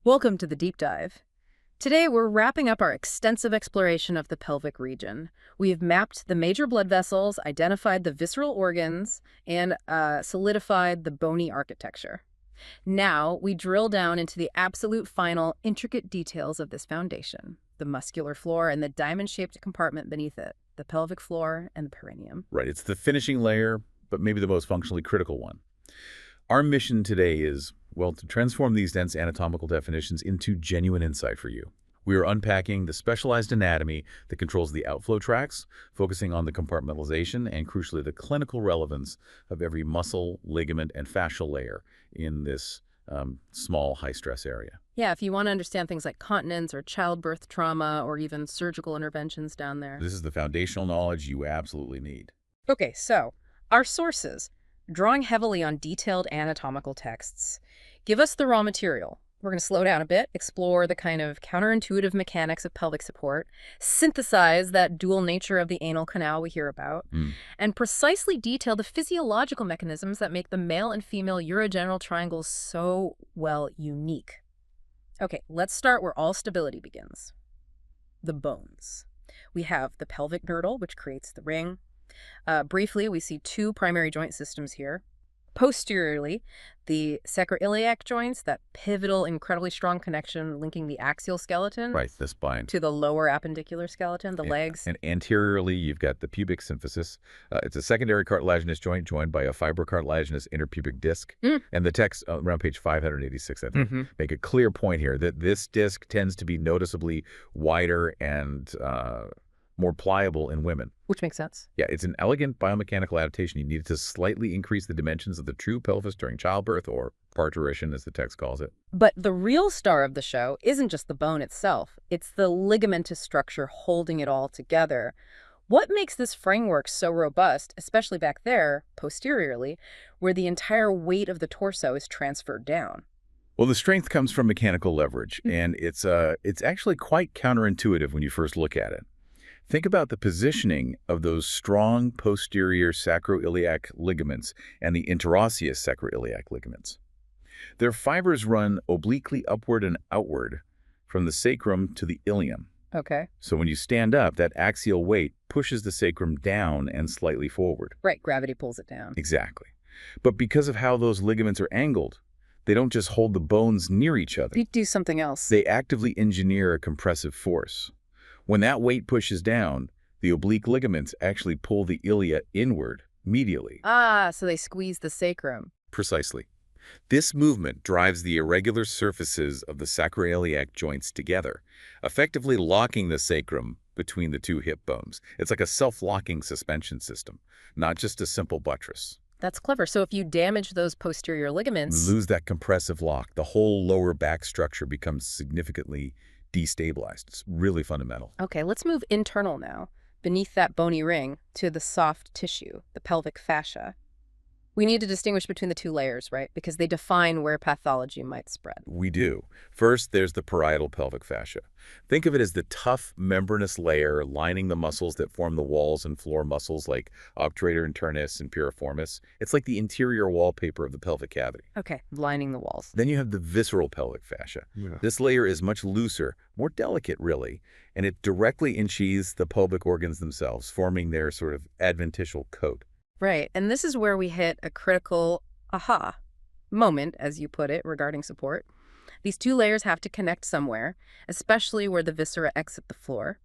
Welcome to the deep dive. Today, we're wrapping up our extensive exploration of the pelvic region. We have mapped the major blood vessels, identified the visceral organs, and solidified the bony architecture. Now, we drill down into the absolute final, intricate details of this foundation, the muscular floor and the diamond-shaped compartment beneath it, the pelvic floor and the perineum. Right, it's the finishing layer, but maybe the most functionally critical one. Our mission today is, well, to transform these dense anatomical definitions into genuine insight for you. We are unpacking the specialized anatomy that controls the outflow tracts, focusing on the compartmentalization and, crucially, the clinical relevance of every muscle, ligament, and fascial layer in this small, high-stress area. Yeah, if you want to understand things like continence or childbirth trauma or even surgical interventions down there. This is the foundational knowledge you absolutely need. Okay, so our sources, drawing heavily on detailed anatomical texts, give us the raw material. We're going to slow down a bit, explore the kind of counterintuitive mechanics of pelvic support, synthesize that dual nature of the anal canal we hear about, and precisely detail the physiological mechanisms that make the male and female urogenital triangles so, well, unique. Okay, let's start where all stability begins. The bones. We have the pelvic girdle, which creates the ring. Briefly, we see two primary joint systems here. Posteriorly, the sacroiliac joints, that pivotal, incredibly strong connection linking the axial skeleton The spine. to the lower appendicular skeleton, the legs. And anteriorly, you've got the pubic symphysis. It's a secondary cartilaginous joint joined by a fibrocartilaginous interpubic disc. And the text around page 586, I think, make a clear point here that this disc tends to be noticeably wider and more pliable in women. Which makes sense. Yeah, it's an elegant biomechanical adaptation. You need to slightly increase the dimensions of the true pelvis during childbirth, or parturition, as the text calls it. But the real star of the show isn't just the bone itself. It's the ligamentous structure holding it all together. What makes this framework so robust, especially back there, posteriorly, where the entire weight of the torso is transferred down? Well, the strength comes from mechanical leverage, and it's actually quite counterintuitive when you first look at it. Think about the positioning of those strong posterior sacroiliac ligaments and the interosseous sacroiliac ligaments. Their fibers run obliquely upward and outward from the sacrum to the ilium. Okay. So when you stand up, that axial weight pushes the sacrum down and slightly forward. Right, gravity pulls it down. Exactly. But because of how those ligaments are angled, they don't just hold the bones near each other. They do something else. They actively engineer a compressive force. When that weight pushes down, the oblique ligaments actually pull the ilia inward, medially. Ah, so they squeeze the sacrum. Precisely. This movement drives the irregular surfaces of the sacroiliac joints together, effectively locking the sacrum between the two hip bones. It's like a self-locking suspension system, not just a simple buttress. That's clever. So if you damage those posterior ligaments... Lose that compressive lock, the whole lower back structure becomes significantly destabilized. It's really fundamental. Okay, let's move internal now, beneath that bony ring, to the soft tissue, the pelvic fascia. We need to distinguish between the two layers, right? Because they define where pathology might spread. We do. First, there's the parietal pelvic fascia. Think of it as the tough, membranous layer lining the muscles that form the walls and floor muscles like obturator internus and piriformis. It's like the interior wallpaper of the pelvic cavity. Okay, lining the walls. Then you have the visceral pelvic fascia. This layer is much looser, more delicate, really, and it directly ensheathes the pelvic organs themselves, forming their sort of adventitial coat. Right, and this is where we hit a critical aha moment, as you put it, regarding support. These two layers have to connect somewhere, especially where the viscera exit the floor.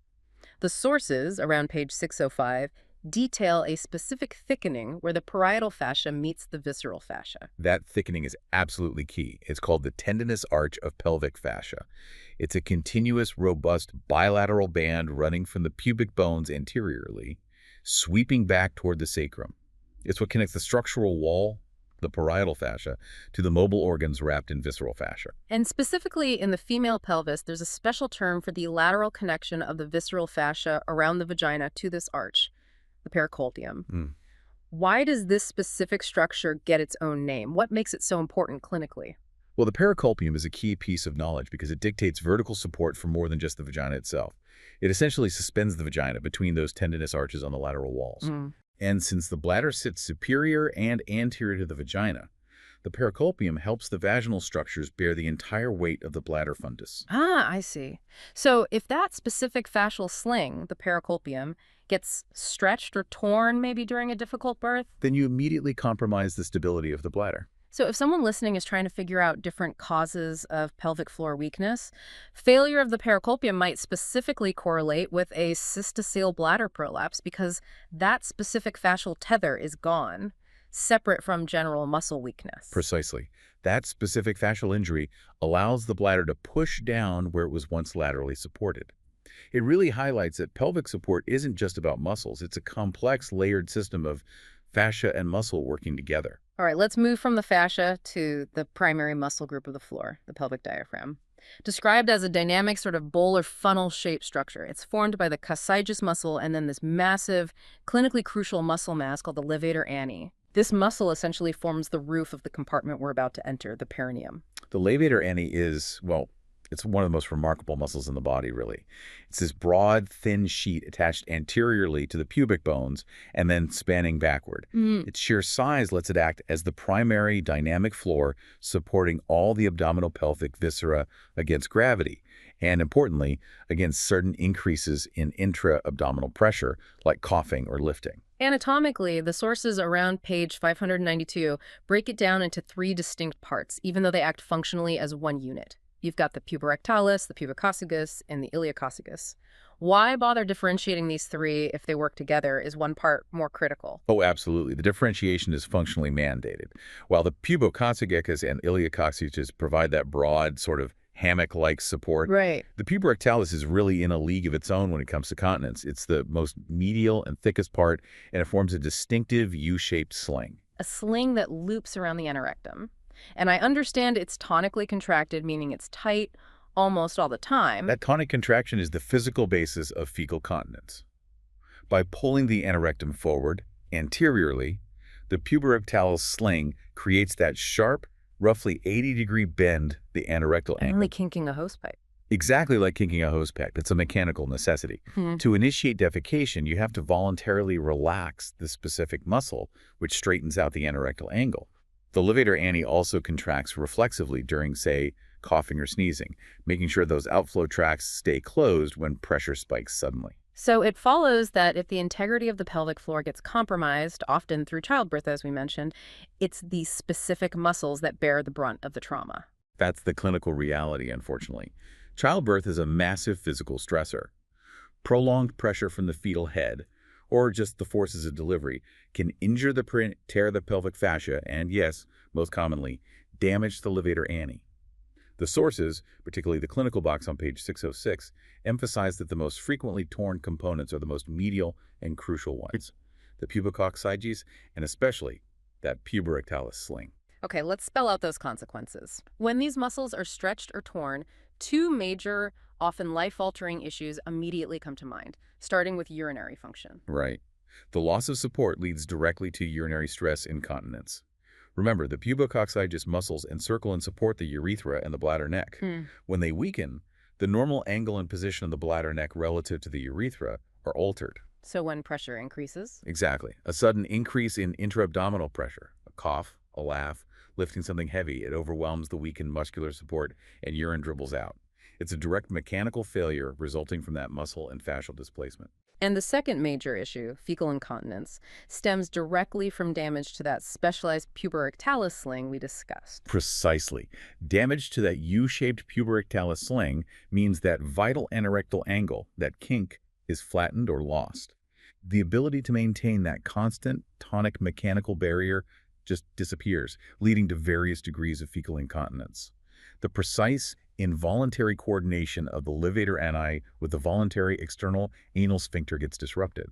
The sources, around page 605, detail a specific thickening where the parietal fascia meets the visceral fascia. That thickening is absolutely key. It's called the tendinous arch of pelvic fascia. It's a continuous, robust bilateral band running from the pubic bones anteriorly, sweeping back toward the sacrum. It's what connects the structural wall, the parietal fascia, to the mobile organs wrapped in visceral fascia. And specifically in the female pelvis, there's a special term for the lateral connection of the visceral fascia around the vagina to this arch, the pericolpium. Why does this specific structure get its own name? What makes it so important clinically? Well, the pericolpium is a key piece of knowledge because it dictates vertical support for more than just the vagina itself. It essentially suspends the vagina between those tendinous arches on the lateral walls. And since the bladder sits superior and anterior to the vagina, The pericarpium helps the vaginal structures bear the entire weight of the bladder fundus. Ah, I see. So if that specific fascial sling, the pericarpium, gets stretched or torn maybe during a difficult birth. Then you immediately compromise the stability of the bladder. So if someone listening is trying to figure out different causes of pelvic floor weakness, failure of the pericarpium might specifically correlate with a cystocele bladder prolapse because that specific fascial tether is gone, separate from general muscle weakness. Precisely. That specific fascial injury allows the bladder to push down where it was once laterally supported. It really highlights that pelvic support isn't just about muscles. It's a complex, layered system of fascia and muscle working together. All right, let's move from the fascia to the primary muscle group of the floor, the pelvic diaphragm. Described as a dynamic sort of bowl or funnel-shaped structure, it's formed by the coccygeus muscle and then this massive, clinically crucial muscle mass called the levator ani. This muscle essentially forms the roof of the compartment we're about to enter, the perineum. The levator ani is, well, it's one of the most remarkable muscles in the body, really. It's this broad, thin sheet attached anteriorly to the pubic bones and then spanning backward. Its sheer size lets it act as the primary dynamic floor supporting all the abdominal pelvic viscera against gravity, and importantly, against certain increases in intra-abdominal pressure, like coughing or lifting. Anatomically, the sources around page 592 break it down into three distinct parts, even though they act functionally as one unit. You've got the puborectalis, the pubococcygus, and the iliacoccygus. Why bother differentiating these three if they work together? Is one part more critical? Oh, absolutely. The differentiation is functionally mandated. While the pubococcygus and iliacoccygus provide that broad, sort of hammock-like support, Right. the puborectalis is really in a league of its own when it comes to continence. It's the most medial and thickest part, and it forms a distinctive U-shaped sling. A sling that loops around the anorectum. And I understand it's tonically contracted, meaning it's tight almost all the time. That tonic contraction is the physical basis of fecal continence. By pulling the anorectum forward, anteriorly, the puborectalis sling creates that sharp, roughly 80-degree bend the anorectal angle. Only kinking a hosepipe. Exactly like kinking a hosepipe. It's a mechanical necessity. To initiate defecation, you have to voluntarily relax the specific muscle, which straightens out the anorectal angle. The levator ani also contracts reflexively during, say, coughing or sneezing, making sure those outflow tracts stay closed when pressure spikes suddenly. So it follows that if the integrity of the pelvic floor gets compromised, often through childbirth, as we mentioned, it's these specific muscles that bear the brunt of the trauma. That's the clinical reality, unfortunately. Childbirth is a massive physical stressor. Prolonged pressure from the fetal head, or just the forces of delivery, can injure the tear the pelvic fascia and, yes, most commonly, damage the levator ani. The sources, particularly the clinical box on page 606, emphasize that the most frequently torn components are the most medial and crucial ones, the pubococcyges and especially that puborectalis sling. Okay, let's spell out those consequences. When these muscles are stretched or torn, two major, often life-altering issues immediately come to mind, starting with urinary function. Right. The loss of support leads directly to urinary stress incontinence. Remember, the pubococcygeus muscles encircle and support the urethra and the bladder neck. When they weaken, the normal angle and position of the bladder neck relative to the urethra are altered. So when pressure increases? Exactly. A sudden increase in intra-abdominal pressure, a cough, a laugh, lifting something heavy, it overwhelms the weakened muscular support and urine dribbles out. It's a direct mechanical failure resulting from that muscle and fascial displacement. And the second major issue, fecal incontinence, stems directly from damage to that specialized puborectalis sling we discussed. Precisely. Damage to that U-shaped puborectalis sling means that vital anorectal angle, that kink, is flattened or lost. The ability to maintain that constant tonic mechanical barrier just disappears, leading to various degrees of fecal incontinence. The precise, involuntary coordination of the levator ani with the voluntary external anal sphincter gets disrupted.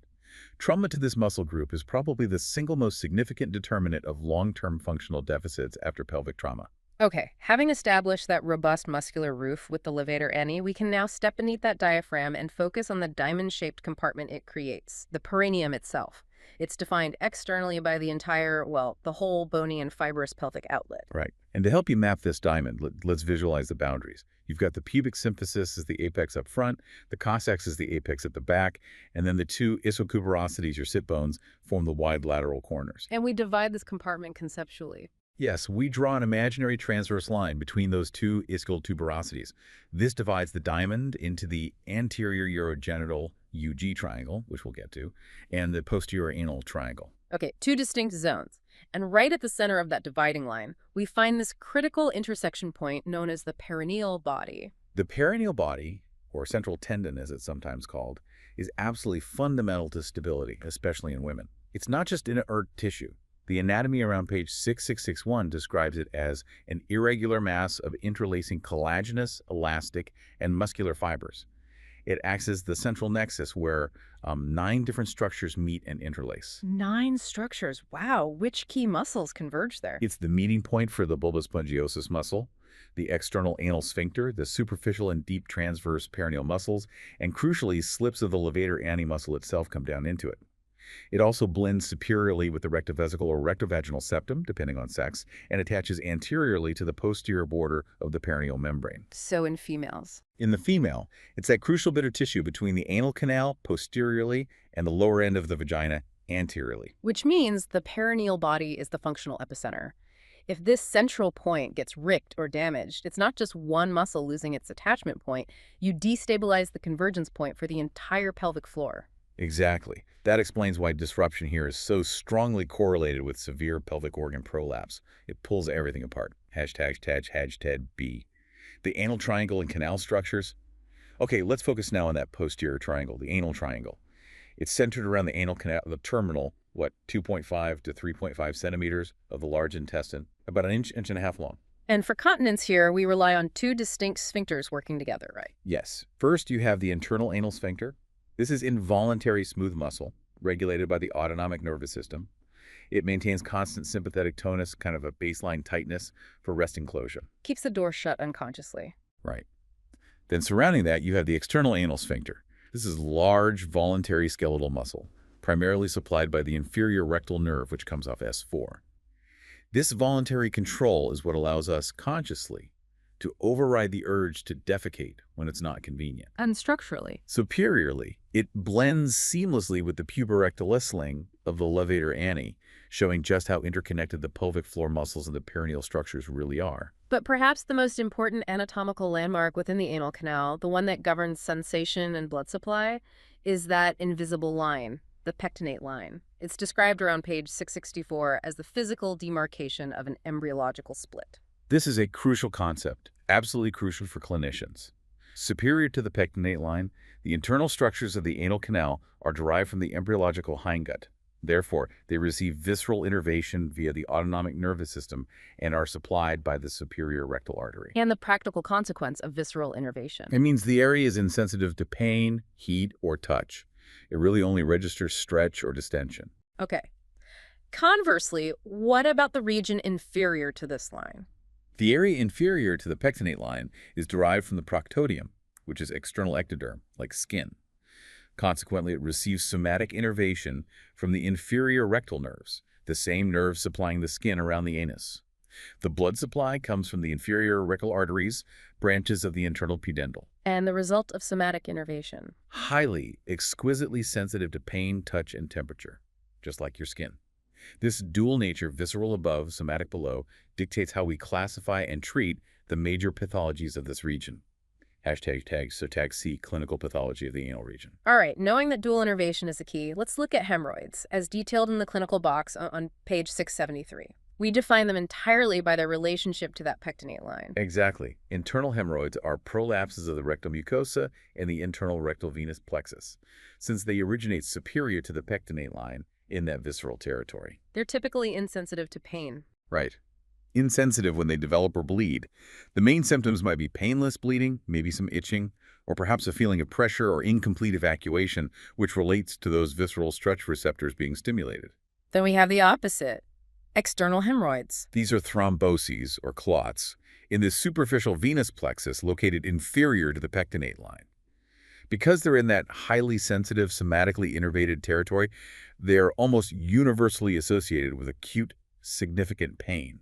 Trauma to this muscle group is probably the single most significant determinant of long-term functional deficits after pelvic trauma. Okay, having established that robust muscular roof with the levator ani, we can now step beneath that diaphragm and focus on the diamond-shaped compartment it creates, the perineum itself. It's defined externally by the entire, well, the whole bony and fibrous pelvic outlet. Right. And to help you map this diamond, let's visualize the boundaries. You've got the pubic symphysis as the apex up front, the coccyx is the apex at the back, and then the two ischiocubrosities, your sit bones, form the wide lateral corners. And we divide this compartment conceptually. Yes, we draw an imaginary transverse line between those two ischial tuberosities. This divides the diamond into the anterior urogenital UG triangle, which we'll get to, and the posterior anal triangle. Okay, two distinct zones. And right at the center of that dividing line, we find this critical intersection point known as the perineal body. The perineal body, or central tendon as it's sometimes called, is absolutely fundamental to stability, especially in women. It's not just inert tissue. The anatomy around page 6.6.6.1 describes it as an irregular mass of interlacing collagenous, elastic, and muscular fibers. It acts as the central nexus where 9 different structures meet and interlace. 9 structures. Wow, which key muscles converge there? It's the meeting point for the bulbospongiosus muscle, the external anal sphincter, the superficial and deep transverse perineal muscles, and crucially, slips of the levator ani muscle itself come down into it. It also blends superiorly with the rectovesical or rectovaginal septum, depending on sex, and attaches anteriorly to the posterior border of the perineal membrane. So in females. In the female, it's that crucial bit of tissue between the anal canal posteriorly and the lower end of the vagina anteriorly. Which means the perineal body is the functional epicenter. If this central point gets ricked or damaged, it's not just one muscle losing its attachment point. You destabilize the convergence point for the entire pelvic floor. Exactly. That explains why disruption here is so strongly correlated with severe pelvic organ prolapse. It pulls everything apart. ####B. The anal triangle and canal structures. Okay, let's focus now on that posterior triangle, the anal triangle. It's centered around the anal canal, the terminal, 2.5 to 3.5 centimeters of the large intestine, about an inch, inch and a half long. And for continence here, we rely on 2 distinct sphincters working together, right? Yes. First, you have the internal anal sphincter. This is involuntary smooth muscle, regulated by the autonomic nervous system. It maintains constant sympathetic tonus, kind of a baseline tightness for resting closure. Keeps the door shut unconsciously. Right. Then surrounding that, you have the external anal sphincter. This is large, voluntary skeletal muscle, primarily supplied by the inferior rectal nerve, which comes off S4. This voluntary control is what allows us consciously to override the urge to defecate when it's not convenient. And structurally. Superiorly, it blends seamlessly with the puborectal sling of the levator ani, showing just how interconnected the pelvic floor muscles and the perineal structures really are. But perhaps the most important anatomical landmark within the anal canal, the one that governs sensation and blood supply, is that invisible line, the pectinate line. It's described around page 664 as the physical demarcation of an embryological split. This is a crucial concept, absolutely crucial for clinicians. Superior to the pectinate line, the internal structures of the anal canal are derived from the embryological hindgut. Therefore, they receive visceral innervation via the autonomic nervous system and are supplied by the superior rectal artery. And the practical consequence of visceral innervation. It means the area is insensitive to pain, heat, or touch. It really only registers stretch or distension. Okay. Conversely, what about the region inferior to this line? The area inferior to the pectinate line is derived from the proctodium, which is external ectoderm, like skin. Consequently, it receives somatic innervation from the inferior rectal nerves, the same nerves supplying the skin around the anus. The blood supply comes from the inferior rectal arteries, branches of the internal pudendal. And the result of somatic innervation? Highly, exquisitely sensitive to pain, touch, and temperature, just like your skin. This dual nature, visceral above, somatic below, dictates how we classify and treat the major pathologies of this region. #tag C, clinical pathology of the anal region. All right, knowing that dual innervation is the key, let's look at hemorrhoids, as detailed in the clinical box on page 673. We define them entirely by their relationship to that pectinate line. Exactly. Internal hemorrhoids are prolapses of the rectal mucosa and the internal rectal venous plexus, since they originate superior to the pectinate line in that visceral territory. They're typically insensitive to pain. Right. Insensitive when they develop or bleed. The main symptoms might be painless bleeding, maybe some itching, or perhaps a feeling of pressure or incomplete evacuation, which relates to those visceral stretch receptors being stimulated. Then we have the opposite, external hemorrhoids. These are thromboses, or clots, in the superficial venous plexus located inferior to the pectinate line. Because they're in that highly sensitive, somatically innervated territory, they're almost universally associated with acute, significant pain.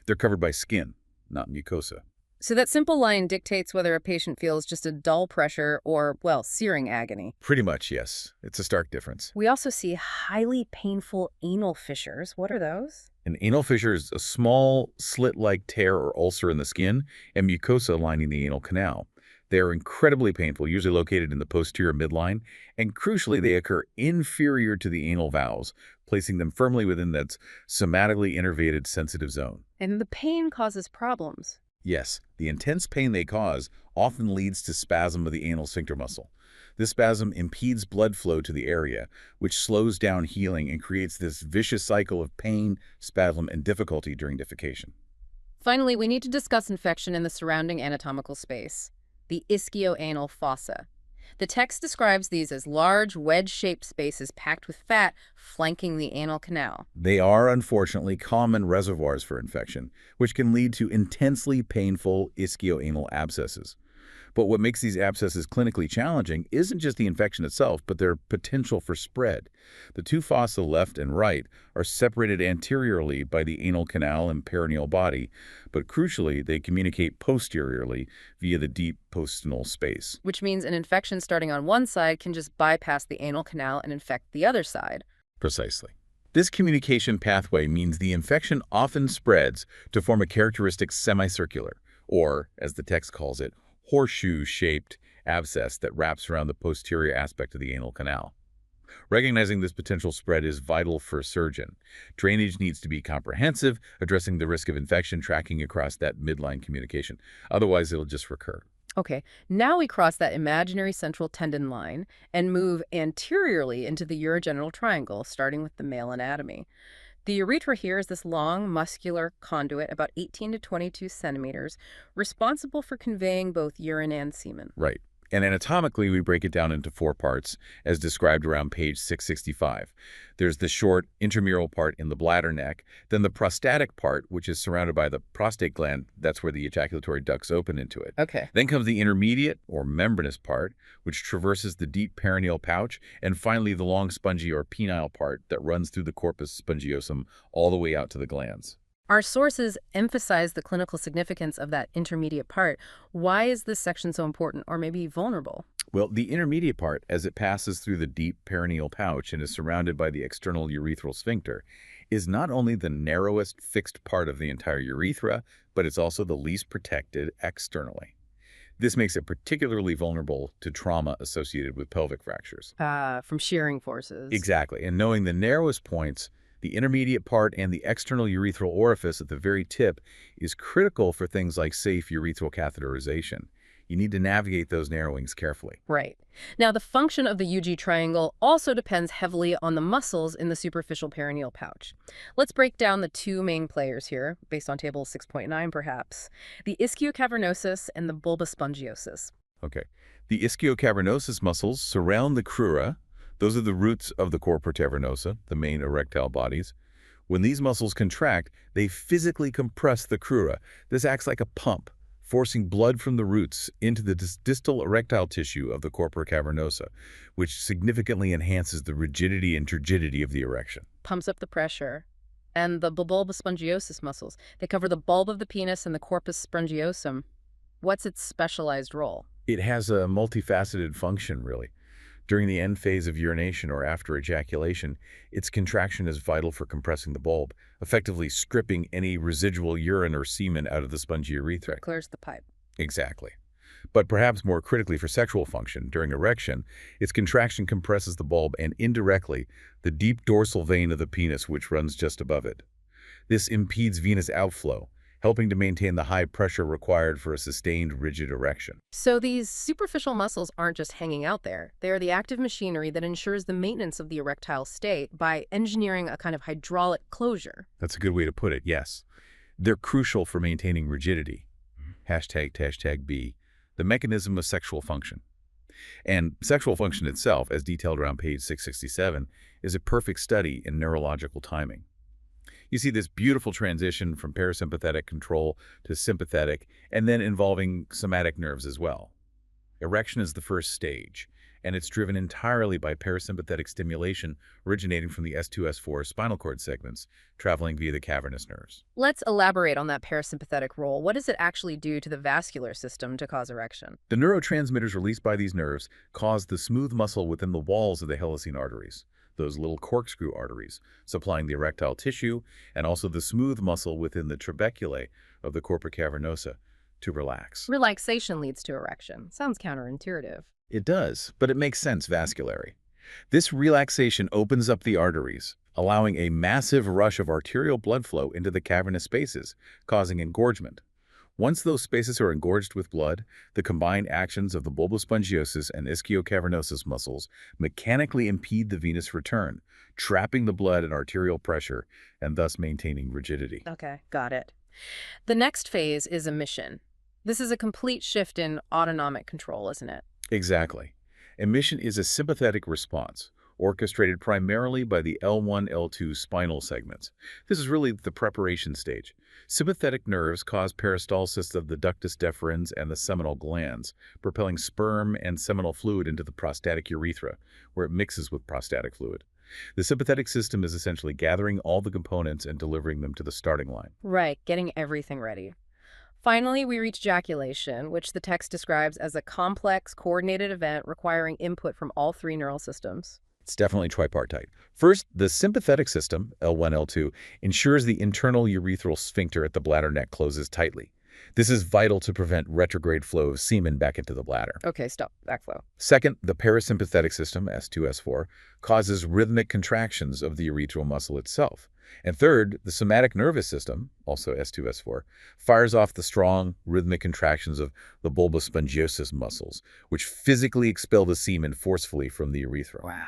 They're covered by skin, not mucosa. So that simple line dictates whether a patient feels just a dull pressure or, well, searing agony. Pretty much, yes. It's a stark difference. We also see highly painful anal fissures. What are those? An anal fissure is a small slit-like tear or ulcer in the skin and mucosa lining the anal canal. They are incredibly painful, usually located in the posterior midline, and crucially, they occur inferior to the anal valves, placing them firmly within that somatically innervated sensitive zone. And the pain causes problems. Yes, the intense pain they cause often leads to spasm of the anal sphincter muscle. This spasm impedes blood flow to the area, which slows down healing and creates this vicious cycle of pain, spasm, and difficulty during defecation. Finally, we need to discuss infection in the surrounding anatomical space, the ischioanal fossa. The text describes these as large, wedge-shaped spaces packed with fat flanking the anal canal. They are unfortunately common reservoirs for infection, which can lead to intensely painful ischioanal abscesses. But what makes these abscesses clinically challenging isn't just the infection itself, but their potential for spread. The two fossa, left and right, are separated anteriorly by the anal canal and perineal body, but crucially, they communicate posteriorly via the deep postinal space. Which means an infection starting on one side can just bypass the anal canal and infect the other side. Precisely. This communication pathway means the infection often spreads to form a characteristic semicircular, or, as the text calls it, horseshoe-shaped abscess that wraps around the posterior aspect of the anal canal. Recognizing this potential spread is vital for a surgeon. Drainage needs to be comprehensive, addressing the risk of infection tracking across that midline communication. Otherwise, it'll just recur. Okay, now we cross that imaginary central tendon line and move anteriorly into the urogenital triangle, starting with the male anatomy. The urethra here is this long, muscular conduit, about 18 to 22 centimeters, responsible for conveying both urine and semen. Right. And anatomically, we break it down into 4 parts, as described around page 665. There's the short intramural part in the bladder neck, then the prostatic part, which is surrounded by the prostate gland. That's where the ejaculatory ducts open into it. Okay. Then comes the intermediate, or membranous part, which traverses the deep perineal pouch, and finally the long spongy or penile part that runs through the corpus spongiosum all the way out to the glands. Our sources emphasize the clinical significance of that intermediate part. Why is this section so important, or maybe vulnerable? Well, the intermediate part, as it passes through the deep perineal pouch and is surrounded by the external urethral sphincter, is not only the narrowest fixed part of the entire urethra, but it's also the least protected externally. This makes it particularly vulnerable to trauma associated with pelvic fractures. From shearing forces. Exactly. And knowing the narrowest points, the intermediate part and the external urethral orifice at the very tip is critical for things like safe urethral catheterization. You need to navigate those narrowings carefully. Right. Now, the function of the UG triangle also depends heavily on the muscles in the superficial perineal pouch. Let's break down the 2 main players here, based on table 6.9 perhaps, the ischiocavernosus and the bulbospongiosus. Okay. The ischiocavernosus muscles surround the crura. Those are the roots of the corpora cavernosa, the main erectile bodies. When these muscles contract, they physically compress the crura. This acts like a pump, forcing blood from the roots into the distal erectile tissue of the corpora cavernosa, which significantly enhances the rigidity and turgidity of the erection. Pumps up the pressure. And the bulbospongiosus muscles, they cover the bulb of the penis and the corpus spongiosum. What's its specialized role? It has a multifaceted function, really. During the end phase of urination or after ejaculation, its contraction is vital for compressing the bulb, effectively stripping any residual urine or semen out of the spongy urethra. Clears the pipe. Exactly. But perhaps more critically for sexual function, during erection, its contraction compresses the bulb and indirectly the deep dorsal vein of the penis, which runs just above it. This impedes venous outflow, helping to maintain the high pressure required for a sustained rigid erection. So these superficial muscles aren't just hanging out there. They are the active machinery that ensures the maintenance of the erectile state by engineering a kind of hydraulic closure. That's a good way to put it, yes. They're crucial for maintaining rigidity. #B, the mechanism of sexual function. And sexual function itself, as detailed around page 667, is a perfect study in neurological timing. You see this beautiful transition from parasympathetic control to sympathetic, and then involving somatic nerves as well. Erection is the first stage, and it's driven entirely by parasympathetic stimulation originating from the S2-S4 spinal cord segments, traveling via the cavernous nerves. Let's elaborate on that parasympathetic role. What does it actually do to the vascular system to cause erection? The neurotransmitters released by these nerves cause the smooth muscle within the walls of the helicine arteries, those little corkscrew arteries, supplying the erectile tissue and also the smooth muscle within the trabeculae of the corpora cavernosa to relax. Relaxation leads to erection. Sounds counterintuitive. It does, but it makes sense vascularly. This relaxation opens up the arteries, allowing a massive rush of arterial blood flow into the cavernous spaces, causing engorgement. Once those spaces are engorged with blood, the combined actions of the bulbospongiosus and ischiocavernosus muscles mechanically impede the venous return, trapping the blood and arterial pressure and thus maintaining rigidity. Okay, got it. The next phase is emission. This is a complete shift in autonomic control, isn't it? Exactly. Emission is a sympathetic response, orchestrated primarily by the L1, L2 spinal segments. This is really the preparation stage. Sympathetic nerves cause peristalsis of the ductus deferens and the seminal glands, propelling sperm and seminal fluid into the prostatic urethra, where it mixes with prostatic fluid. The sympathetic system is essentially gathering all the components and delivering them to the starting line. Right, getting everything ready. Finally, we reach ejaculation, which the text describes as a complex, coordinated event requiring input from all three neural systems. It's definitely tripartite. First, the sympathetic system, L1, L2, ensures the internal urethral sphincter at the bladder neck closes tightly. This is vital to prevent retrograde flow of semen back into the bladder. Okay, stop. Backflow. Second, the parasympathetic system, S2, S4, causes rhythmic contractions of the urethral muscle itself. And third, the somatic nervous system, also S2, S4, fires off the strong rhythmic contractions of the bulbospongiosus muscles, which physically expel the semen forcefully from the urethra. Wow.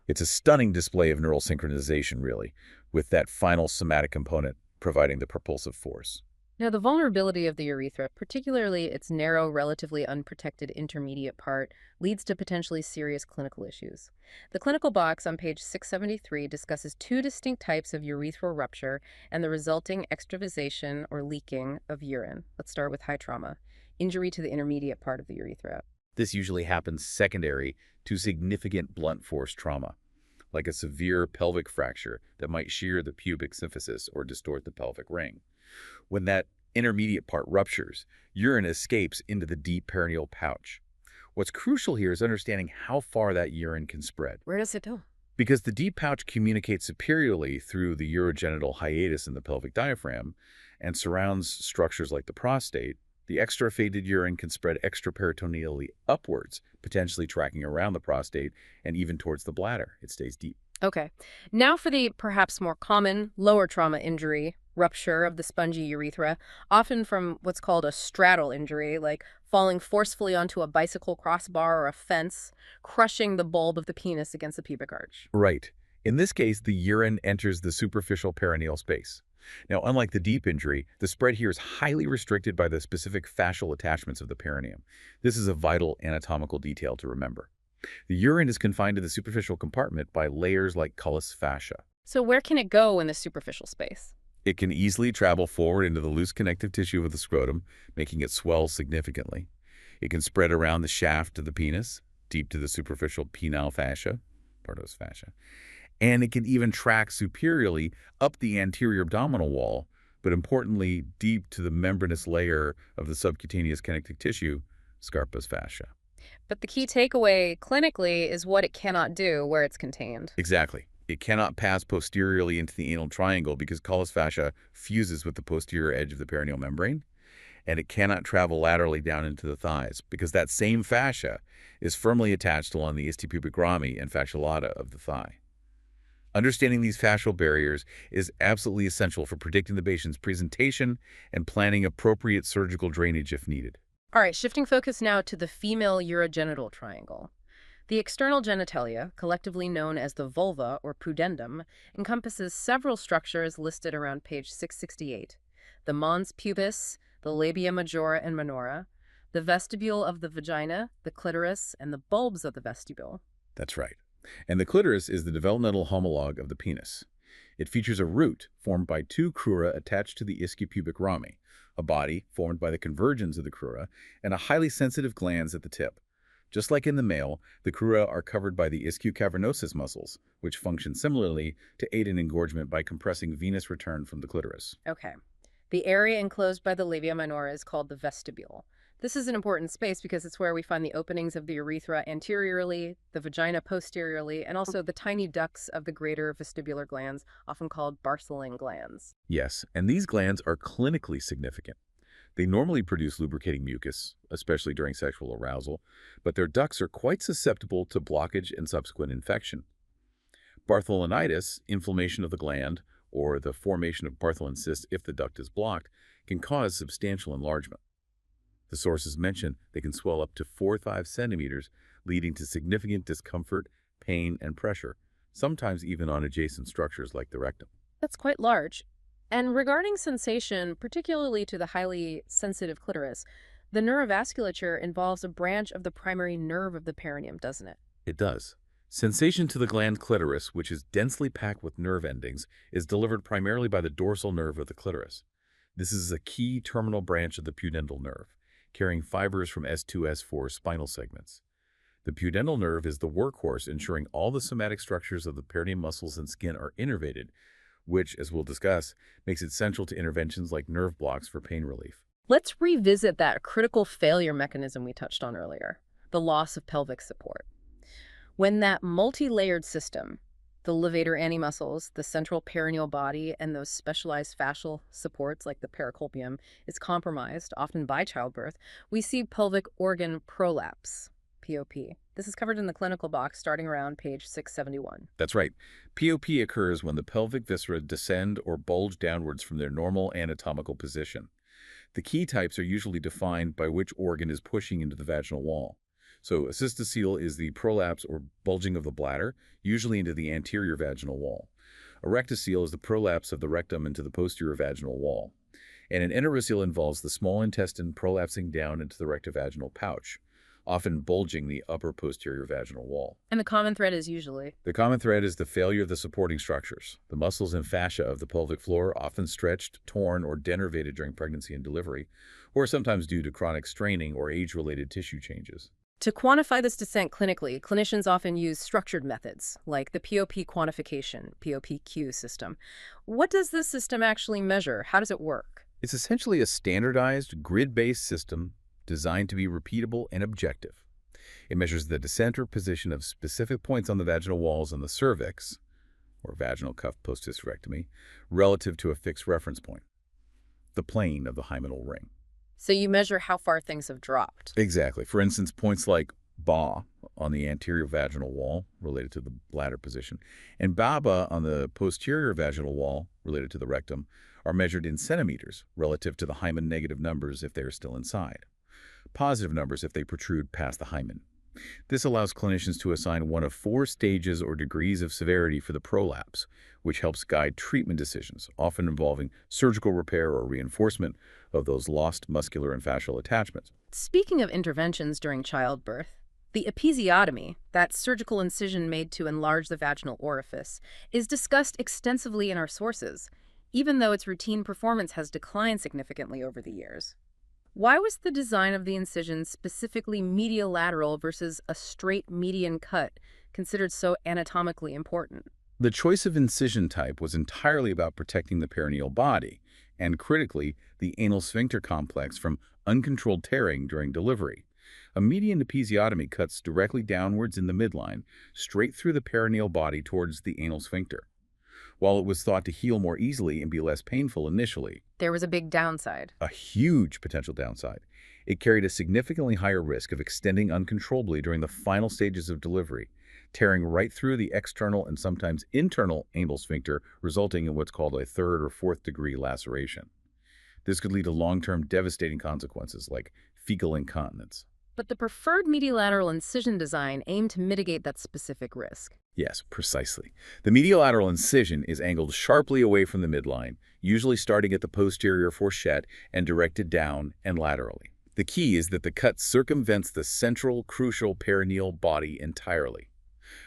It's a stunning display of neural synchronization, really, with that final somatic component providing the propulsive force. Now, the vulnerability of the urethra, particularly its narrow, relatively unprotected intermediate part, leads to potentially serious clinical issues. The clinical box on page 673 discusses two distinct types of urethral rupture and the resulting extravasation or leaking of urine. Let's start with high trauma, injury to the intermediate part of the urethra. This usually happens secondary to significant blunt force trauma, like a severe pelvic fracture that might shear the pubic symphysis or distort the pelvic ring. When that intermediate part ruptures, urine escapes into the deep perineal pouch. What's crucial here is understanding how far that urine can spread. Where does it go? Because the deep pouch communicates superiorly through the urogenital hiatus in the pelvic diaphragm and surrounds structures like the prostate, the extrafaded urine can spread extraperitoneally upwards, potentially tracking around the prostate and even towards the bladder. It stays deep. Okay. Now for the perhaps more common lower trauma injury, rupture of the spongy urethra, often from what's called a straddle injury, like falling forcefully onto a bicycle crossbar or a fence, crushing the bulb of the penis against the pubic arch. Right. In this case, the urine enters the superficial perineal space. Now, unlike the deep injury, the spread here is highly restricted by the specific fascial attachments of the perineum. This is a vital anatomical detail to remember. The urine is confined to the superficial compartment by layers like callus fascia. So where can it go in the superficial space? It can easily travel forward into the loose connective tissue of the scrotum, making it swell significantly. It can spread around the shaft of the penis, deep to the superficial penile fascia, Bartow's fascia. And it can even track superiorly up the anterior abdominal wall, but importantly, deep to the membranous layer of the subcutaneous connective tissue, Scarpa's fascia. But the key takeaway clinically is what it cannot do where it's contained. Exactly. It cannot pass posteriorly into the anal triangle because callus fascia fuses with the posterior edge of the perineal membrane, and it cannot travel laterally down into the thighs because that same fascia is firmly attached along the istiopubic rami and fascia lata of the thigh. Understanding these fascial barriers is absolutely essential for predicting the patient's presentation and planning appropriate surgical drainage if needed. All right, shifting focus now to the female urogenital triangle. The external genitalia, collectively known as the vulva or pudendum, encompasses several structures listed around page 668. The mons pubis, the labia majora and minora, the vestibule of the vagina, the clitoris, and the bulbs of the vestibule. That's right. And the clitoris is the developmental homologue of the penis. It features a root formed by two crura attached to the ischiopubic rami, a body formed by the convergence of the crura, and a highly sensitive glands at the tip. Just like in the male, the crura are covered by the ischiocavernosus muscles, which function similarly to aid in engorgement by compressing venous return from the clitoris. Okay. The area enclosed by the labia minora is called the vestibule. This is an important space because it's where we find the openings of the urethra anteriorly, the vagina posteriorly, and also the tiny ducts of the greater vestibular glands, often called Bartholin glands. Yes, and these glands are clinically significant. They normally produce lubricating mucus, especially during sexual arousal, but their ducts are quite susceptible to blockage and subsequent infection. Bartholinitis, inflammation of the gland, or the formation of Bartholin cysts if the duct is blocked, can cause substantial enlargement. The sources mention they can swell up to 4 to 5 centimeters, leading to significant discomfort, pain, and pressure, sometimes even on adjacent structures like the rectum. That's quite large. And regarding sensation, particularly to the highly sensitive clitoris, the neurovasculature involves a branch of the primary nerve of the perineum, doesn't it? It does. Sensation to the gland clitoris, which is densely packed with nerve endings, is delivered primarily by the dorsal nerve of the clitoris. This is a key terminal branch of the pudendal nerve, carrying fibers from S2 to S4 spinal segments. The pudendal nerve is the workhorse ensuring all the somatic structures of the perineum muscles and skin are innervated, which, as we'll discuss, makes it central to interventions like nerve blocks for pain relief. Let's revisit that critical failure mechanism we touched on earlier, the loss of pelvic support. When that multi-layered system, the levator antemuscles, the central perineal body, and those specialized fascial supports like the pericardium is compromised, often by childbirth, we see pelvic organ prolapse, POP. This is covered in the clinical box starting around page 671. That's right. POP occurs when the pelvic viscera descend or bulge downwards from their normal anatomical position. The key types are usually defined by which organ is pushing into the vaginal wall. So cystocele is the prolapse or bulging of the bladder, usually into the anterior vaginal wall. Erectocele is the prolapse of the rectum into the posterior vaginal wall. And an enterocele involves the small intestine prolapsing down into the rectovaginal pouch, often bulging the upper posterior vaginal wall. And the common thread is usually? The common thread is the failure of the supporting structures. The muscles and fascia of the pelvic floor are often stretched, torn, or denervated during pregnancy and delivery, or sometimes due to chronic straining or age-related tissue changes. To quantify this descent clinically, clinicians often use structured methods, like the POP quantification, POPQ system. What does this system actually measure? How does it work? It's essentially a standardized, grid-based system designed to be repeatable and objective. It measures the descent or position of specific points on the vaginal walls and the cervix, or vaginal cuff post-hysterectomy, relative to a fixed reference point, the plane of the hymenal ring. So you measure how far things have dropped. Exactly. For instance, points like BA on the anterior vaginal wall, related to the bladder position, and BABA on the posterior vaginal wall, related to the rectum, are measured in centimeters relative to the hymen negative numbers if they are still inside, positive numbers if they protrude past the hymen. This allows clinicians to assign one of 4 stages or degrees of severity for the prolapse, which helps guide treatment decisions, often involving surgical repair or reinforcement of those lost muscular and fascial attachments. Speaking of interventions during childbirth, the episiotomy, that surgical incision made to enlarge the vaginal orifice, is discussed extensively in our sources, even though its routine performance has declined significantly over the years. Why was the design of the incision specifically medial-lateral versus a straight median cut considered so anatomically important? The choice of incision type was entirely about protecting the perineal body and, critically, the anal sphincter complex from uncontrolled tearing during delivery. A median episiotomy cuts directly downwards in the midline, straight through the perineal body towards the anal sphincter. While it was thought to heal more easily and be less painful initially, There was a big downside. a huge potential downside. It carried a significantly higher risk of extending uncontrollably during the final stages of delivery, tearing right through the external and sometimes internal anal sphincter, resulting in what's called a 3rd or 4th degree laceration. This could lead to long-term devastating consequences like fecal incontinence. But the preferred medial-lateral incision design aimed to mitigate that specific risk. Yes, precisely. The medial-lateral incision is angled sharply away from the midline, usually starting at the posterior fourchette and directed down and laterally. The key is that the cut circumvents the central, crucial perineal body entirely,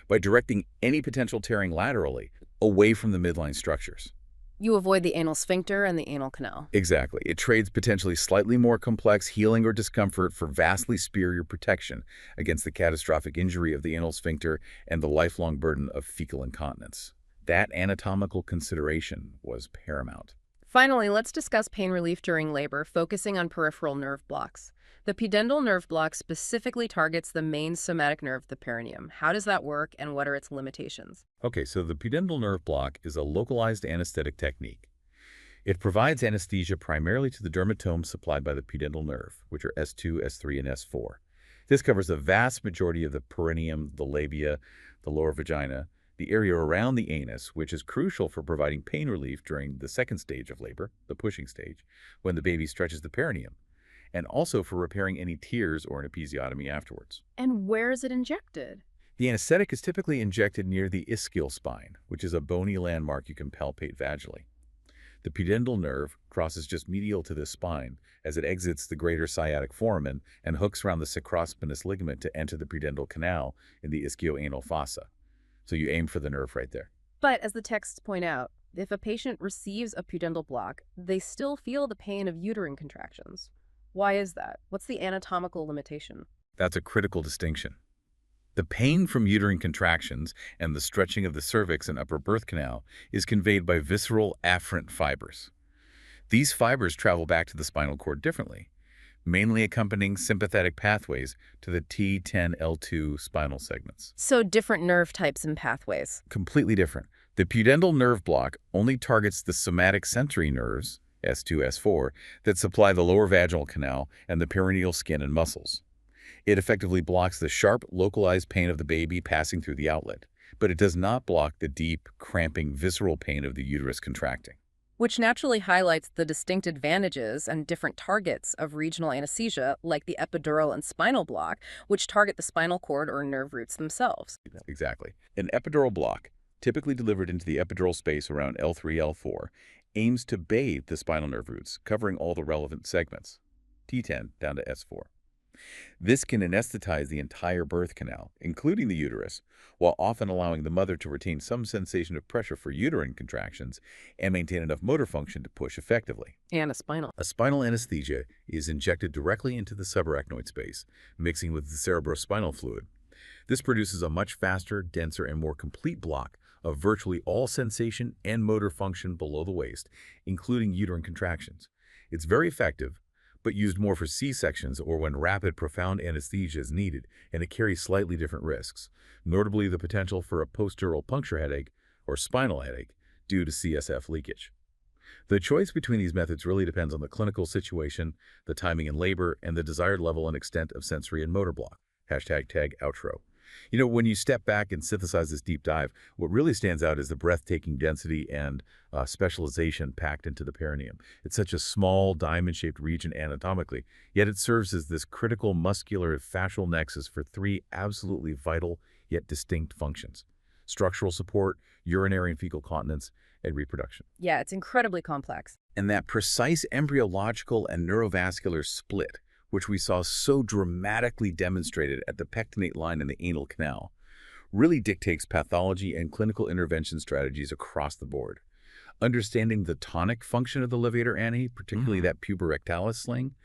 by directing any potential tearing laterally, away from the midline structures. You avoid the anal sphincter and the anal canal. Exactly. It trades potentially slightly more complex healing or discomfort for vastly superior protection against the catastrophic injury of the anal sphincter and the lifelong burden of fecal incontinence. That anatomical consideration was paramount. Finally, let's discuss pain relief during labor, focusing on peripheral nerve blocks. The pudendal nerve block specifically targets the main somatic nerve, the perineum. How does that work, and what are its limitations? Okay, so the pudendal nerve block is a localized anesthetic technique. It provides anesthesia primarily to the dermatomes supplied by the pudendal nerve, which are S2, S3, and S4. This covers the vast majority of the perineum, the labia, the lower vagina, the area around the anus, which is crucial for providing pain relief during the second stage of labor, the pushing stage, when the baby stretches the perineum, and also for repairing any tears or an episiotomy afterwards. And where is it injected? The anesthetic is typically injected near the ischial spine, which is a bony landmark you can palpate vaginally. The pudendal nerve crosses just medial to the spine as it exits the greater sciatic foramen and hooks around the sacrospinous ligament to enter the pudendal canal in the ischioanal fossa. So you aim for the nerve right there. But as the texts point out, if a patient receives a pudendal block, they still feel the pain of uterine contractions. Why is that? What's the anatomical limitation? That's a critical distinction. The pain from uterine contractions and the stretching of the cervix and upper birth canal is conveyed by visceral afferent fibers. These fibers travel back to the spinal cord differently, mainly accompanying sympathetic pathways to the T10L2 spinal segments. So different nerve types and pathways. Completely different. The pudendal nerve block only targets the somatic sensory nerves, S2, S4, that supply the lower vaginal canal and the perineal skin and muscles. It effectively blocks the sharp, localized pain of the baby passing through the outlet, but it does not block the deep, cramping, visceral pain of the uterus contracting. Which naturally highlights the distinct advantages and different targets of regional anesthesia, like the epidural and spinal block, which target the spinal cord or nerve roots themselves. Exactly. An epidural block, typically delivered into the epidural space around L3, L4, aims to bathe the spinal nerve roots, covering all the relevant segments, T10 down to S4. This can anesthetize the entire birth canal, including the uterus, while often allowing the mother to retain some sensation of pressure for uterine contractions and maintain enough motor function to push effectively. And a spinal. A spinal anesthesia is injected directly into the subarachnoid space, mixing with the cerebrospinal fluid. This produces a much faster, denser, and more complete block of virtually all sensation and motor function below the waist, including uterine contractions. It's very effective, but used more for C-sections or when rapid, profound anesthesia is needed, and it carries slightly different risks, notably the potential for a post-dural puncture headache or spinal headache due to CSF leakage. The choice between these methods really depends on the clinical situation, the timing in labor, and the desired level and extent of sensory and motor block. #tag outro. You know, when you step back and synthesize this deep dive, what really stands out is the breathtaking density and specialization packed into the perineum. It's such a small, diamond-shaped region anatomically, yet it serves as this critical muscular fascial nexus for three absolutely vital yet distinct functions: structural support, urinary and fecal continence, and reproduction. Yeah, it's incredibly complex. And that precise embryological and neurovascular split, which we saw so dramatically demonstrated at the pectinate line in the anal canal, really dictates pathology and clinical intervention strategies across the board. Understanding the tonic function of the levator ani, particularly that puberectalis sling,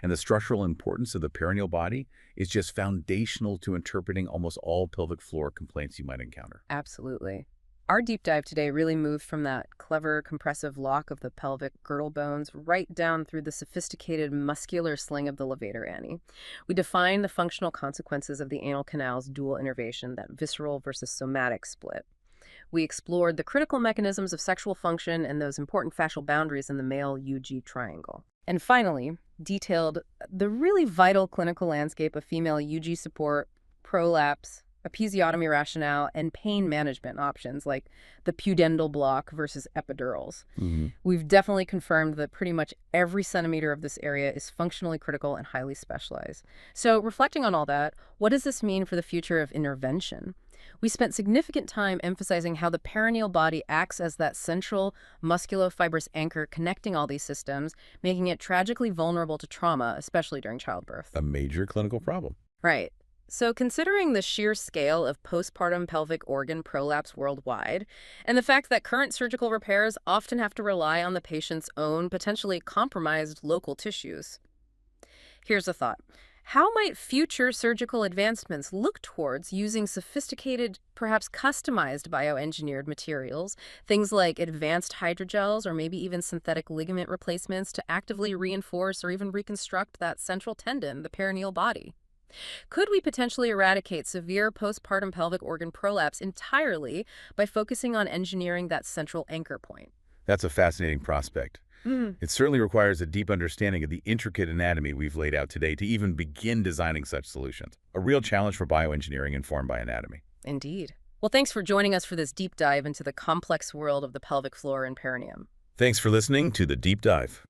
and the structural importance of the perineal body is just foundational to interpreting almost all pelvic floor complaints you might encounter. Absolutely. Our deep dive today really moved from that clever compressive lock of the pelvic girdle bones right down through the sophisticated muscular sling of the levator ani. We defined the functional consequences of the anal canal's dual innervation, that visceral versus somatic split. We explored the critical mechanisms of sexual function and those important fascial boundaries in the male UG triangle. And finally, detailed the really vital clinical landscape of female UG support, prolapse, episiotomy rationale, and pain management options like the pudendal block versus epidurals. We've definitely confirmed that pretty much every centimeter of this area is functionally critical and highly specialized. So reflecting on all that, what does this mean for the future of intervention? We spent significant time emphasizing how the perineal body acts as that central musculofibrous anchor connecting all these systems, making it tragically vulnerable to trauma, especially during childbirth. A major clinical problem. Right. So considering the sheer scale of postpartum pelvic organ prolapse worldwide, and the fact that current surgical repairs often have to rely on the patient's own potentially compromised local tissues, here's a thought. How might future surgical advancements look towards using sophisticated, perhaps customized bioengineered materials, things like advanced hydrogels or maybe even synthetic ligament replacements to actively reinforce or even reconstruct that central tendon, the perineal body? Could we potentially eradicate severe postpartum pelvic organ prolapse entirely by focusing on engineering that central anchor point? That's a fascinating prospect. Mm, It certainly requires a deep understanding of the intricate anatomy we've laid out today to even begin designing such solutions. A real challenge for bioengineering informed by anatomy. indeed. Well, thanks for joining us for this deep dive into the complex world of the pelvic floor and perineum. Thanks for listening to The Deep Dive.